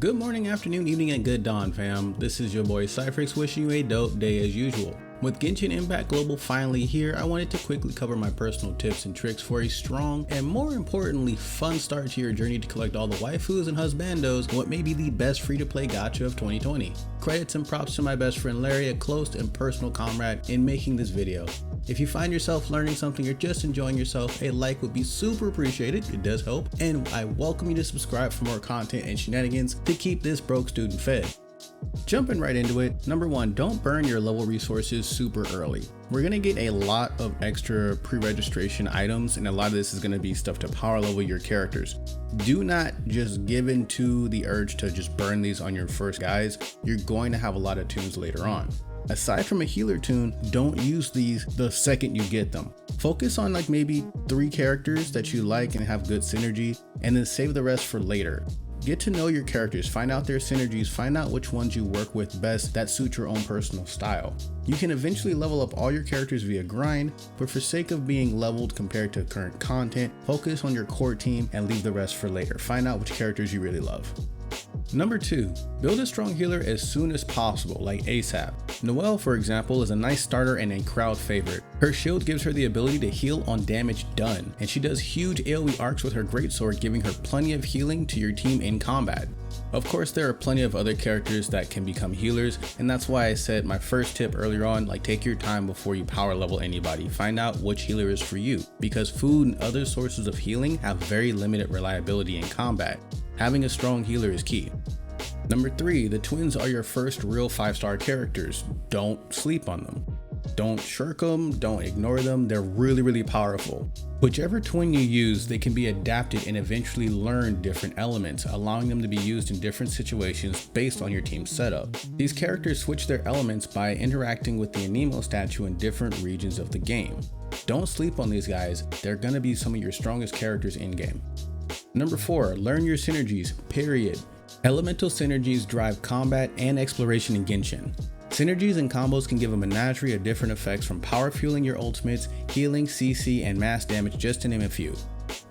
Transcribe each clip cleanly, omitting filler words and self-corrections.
Good morning, afternoon, evening, and good dawn, fam. This is your boy Cypherx wishing you a dope day as usual. With Genshin Impact Global finally here, I wanted to quickly cover my personal tips and tricks for a strong and more importantly fun start to your journey to collect all the waifus and husbandos in what may be the best free-to-play gacha of 2020. Credits and props to my best friend Larry, a close and personal comrade, in making this video. If you find yourself learning something or just enjoying yourself, a like would be super appreciated, it does help, and I welcome you to subscribe for more content and shenanigans to keep this broke student fed. Jumping right into it, number one, don't burn your level resources super early. We're going to get a lot of extra pre-registration items, and a lot of this is going to be stuff to power level your characters. Do not just give in to the urge to just burn these on your first guys. You're going to have a lot of tunes later on. Aside from a healer tune, don't use these the second you get them. Focus on like maybe 3 characters that you like and have good synergy, and then save the rest for later. Get to know your characters, find out their synergies, find out which ones you work with best that suit your own personal style. You can eventually level up all your characters via grind, but for sake of being leveled compared to current content, focus on your core team and leave the rest for later. Find out which characters you really love. Number 2, build a strong healer as soon as possible, like ASAP. Noelle, for example, is a nice starter and a crowd favorite. Her shield gives her the ability to heal on damage done, and she does huge AoE arcs with her greatsword, giving her plenty of healing to your team in combat. Of course, there are plenty of other characters that can become healers, and that's why I said my first tip earlier on, like take your time before you power level anybody. Find out which healer is for you, because food and other sources of healing have very limited reliability in combat. Having a strong healer is key. Number 3, the twins are your first real 5-star characters. Don't sleep on them. Don't shirk them, don't ignore them, they're really powerful. Whichever twin you use, they can be adapted and eventually learn different elements, allowing them to be used in different situations based on your team's setup. These characters switch their elements by interacting with the Anemo statue in different regions of the game. Don't sleep on these guys, they're gonna be some of your strongest characters in game. Number 4, learn your synergies, period. Elemental synergies drive combat and exploration in Genshin. Synergies and combos can give a menagerie of different effects, from power fueling your ultimates, healing, CC, and mass damage, just to name a few.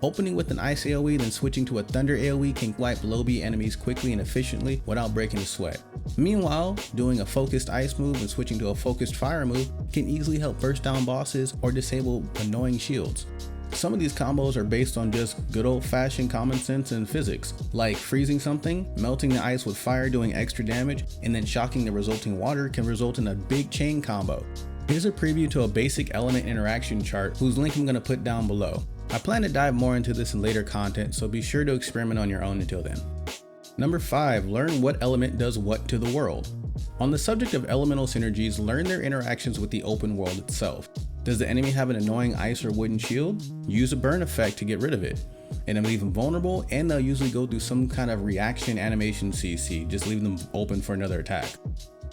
Opening with an ice AoE then switching to a thunder AoE can wipe low B enemies quickly and efficiently without breaking a sweat. Meanwhile, doing a focused ice move and switching to a focused fire move can easily help burst down bosses or disable annoying shields. Some of these combos are based on just good old-fashioned common sense and physics, like freezing something, melting the ice with fire doing extra damage, and then shocking the resulting water can result in a big chain combo. Here's a preview to a basic element interaction chart whose link I'm going to put down below. I plan to dive more into this in later content, so be sure to experiment on your own until then. Number 5, learn what element does what to the world. On the subject of elemental synergies, learn their interactions with the open world itself. Does the enemy have an annoying ice or wooden shield? Use a burn effect to get rid of it. And then leave them vulnerable, and they'll usually go through some kind of reaction animation CC, just leave them open for another attack.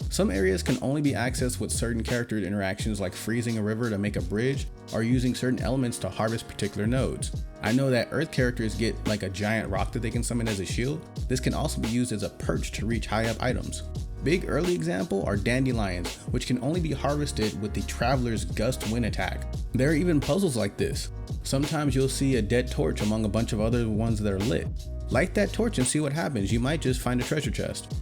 Some areas can only be accessed with certain character interactions, like freezing a river to make a bridge, or using certain elements to harvest particular nodes. I know that earth characters get like a giant rock that they can summon as a shield. This can also be used as a perch to reach high up items. Big early example are dandelions, which can only be harvested with the Traveler's Gust Wind attack. There are even puzzles like this. Sometimes you'll see a dead torch among a bunch of other ones that are lit. Light that torch and see what happens, you might just find a treasure chest.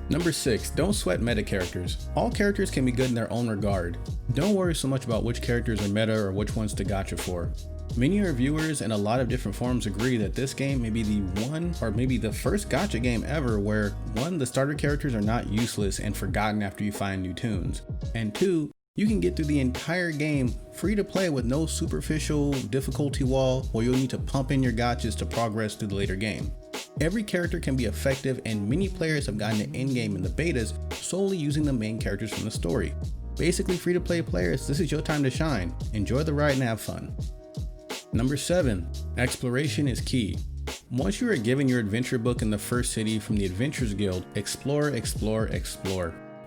Number 6, don't sweat meta characters. All characters can be good in their own regard. Don't worry so much about which characters are meta or which ones to gacha for. Many reviewers and a lot of different forums agree that this game may be the one, or maybe the first gacha game ever where 1, the starter characters are not useless and forgotten after you find new tunes, and 2, you can get through the entire game free to play with no superficial difficulty wall where you'll need to pump in your gachas to progress through the later game. Every character can be effective, and many players have gotten to endgame in the betas solely using the main characters from the story. Basically, free to play players, this is your time to shine. Enjoy the ride and have fun. Number 7, exploration is key. Once you are given your adventure book in the first city from the Adventurers Guild, explore.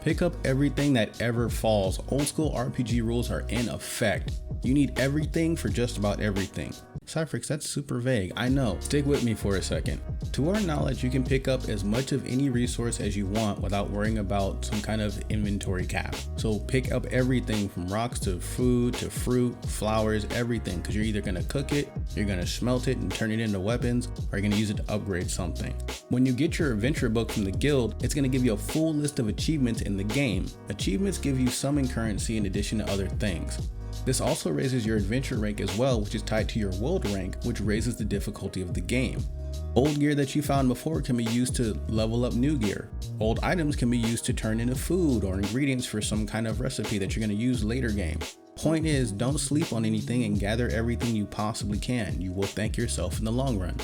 Pick up everything that ever falls. Old school RPG rules are in effect. You need everything for just about everything. Cyphrix, that's super vague, I know. Stick with me for a second. To our knowledge, you can pick up as much of any resource as you want without worrying about some kind of inventory cap. So pick up everything from rocks to food to fruit, flowers, everything, because you're either gonna cook it, you're gonna smelt it and turn it into weapons, or you're gonna use it to upgrade something. When you get your adventure book from the guild, it's gonna give you a full list of achievements in the game. Achievements give you summon currency in addition to other things. This also raises your adventure rank as well, which is tied to your world rank, which raises the difficulty of the game. Old gear that you found before can be used to level up new gear. Old items can be used to turn into food or ingredients for some kind of recipe that you're going to use later game. Point is, don't sleep on anything and gather everything you possibly can. You will thank yourself in the long run.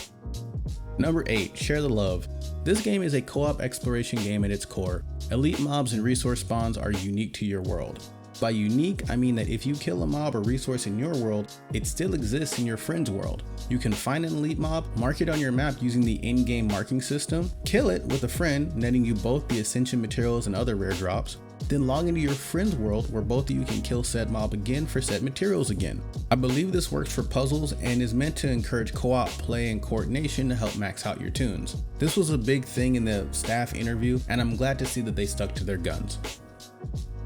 Number 8, share the love. This game is a co-op exploration game at its core. Elite mobs and resource spawns are unique to your world. By unique, I mean that if you kill a mob or resource in your world, it still exists in your friend's world. You can find an elite mob, mark it on your map using the in-game marking system, kill it with a friend, netting you both the ascension materials and other rare drops, then log into your friend's world where both of you can kill said mob again for said materials again. I believe this works for puzzles and is meant to encourage co-op play and coordination to help max out your tunes. This was a big thing in the staff interview, and I'm glad to see that they stuck to their guns.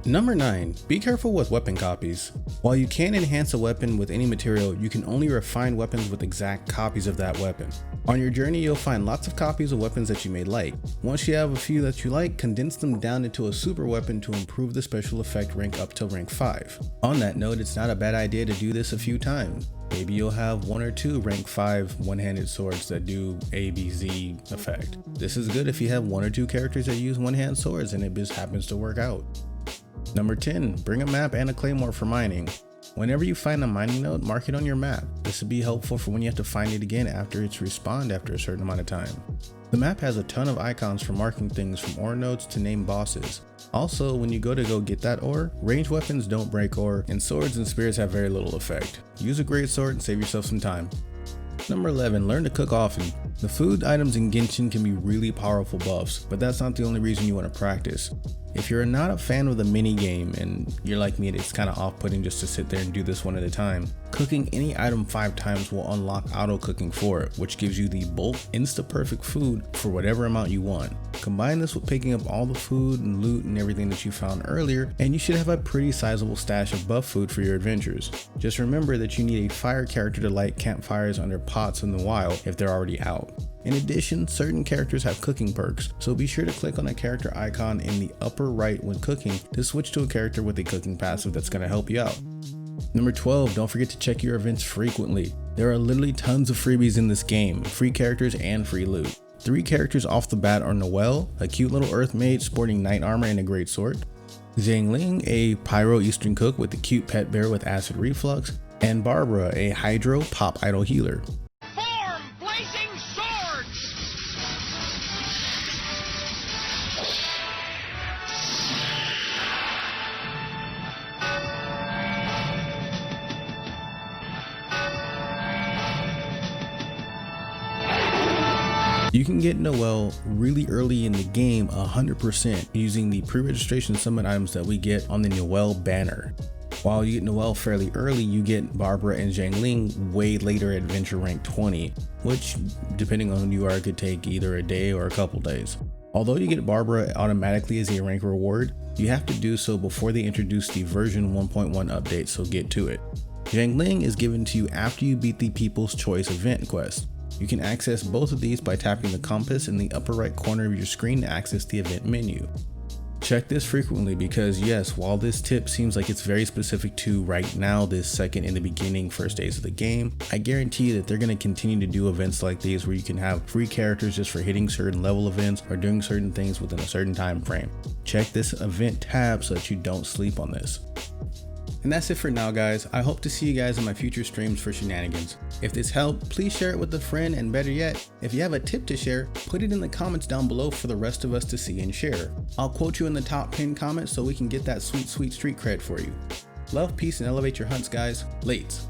Number 9, be careful with weapon copies. While you can enhance a weapon with any material, you can only refine weapons with exact copies of that weapon. On your journey, you'll find lots of copies of weapons that you may like. Once you have a few that you like, condense them down into a super weapon to improve the special effect rank up to rank 5. On that note, it's not a bad idea to do this a few times. Maybe you'll have 1 or 2 rank 5 one-handed swords that do A, B, Z effect. This is good if you have 1 or 2 characters that use one-hand swords and it just happens to work out. Number 10, bring a map and a claymore for mining. Whenever you find a mining node, mark it on your map. This will be helpful for when you have to find it again after it's respawned after a certain amount of time. The map has a ton of icons for marking things from ore nodes to name bosses. Also, when you go get that ore, ranged weapons don't break ore, and swords and spears have very little effect. Use a great sword and save yourself some time. Number 11, learn to cook often. The food items in Genshin can be really powerful buffs, but that's not the only reason you want to practice. If you're not a fan of the mini game and you're like me, it's kind of off-putting just to sit there and do this one at a time, cooking any item 5 times will unlock auto cooking for it, which gives you the bulk insta-perfect food for whatever amount you want. Combine this with picking up all the food and loot and everything that you found earlier, and you should have a pretty sizable stash of buff food for your adventures. Just remember that you need a fire character to light campfires under pots in the wild if they're already out. In addition, certain characters have cooking perks, so be sure to click on a character icon in the upper right when cooking to switch to a character with a cooking passive that's going to help you out. Number 12, don't forget to check your events frequently. There are literally tons of freebies in this game, free characters and free loot. 3 characters off the bat are Noelle, a cute little earth mage sporting knight armor and a great sword, Xiangling, a pyro eastern cook with a cute pet bear with acid reflux, and Barbara, a hydro pop idol healer. You can get Noelle really early in the game 100% using the pre-registration summon items that we get on the Noelle banner. While you get Noelle fairly early, you get Barbara and Xiangling way later at adventure rank 20, which depending on who you are could take either a day or a couple days. Although you get Barbara automatically as a rank reward, you have to do so before they introduce the version 1.1 update, so get to it. Xiangling is given to you after you beat the People's Choice event quest. You can access both of these by tapping the compass in the upper right corner of your screen to access the event menu. Check this frequently because yes, while this tip seems like it's very specific to right now, this second in the beginning first days of the game, I guarantee you that they're going to continue to do events like these where you can have free characters just for hitting certain level events or doing certain things within a certain time frame. Check this event tab so that you don't sleep on this. And that's it for now, guys. I hope to see you guys in my future streams for shenanigans. If this helped, please share it with a friend, and better yet, if you have a tip to share, put it in the comments down below for the rest of us to see and share. I'll quote you in the top pinned comment so we can get that sweet street cred for you. Love, peace, and elevate your hunts, guys. Lates.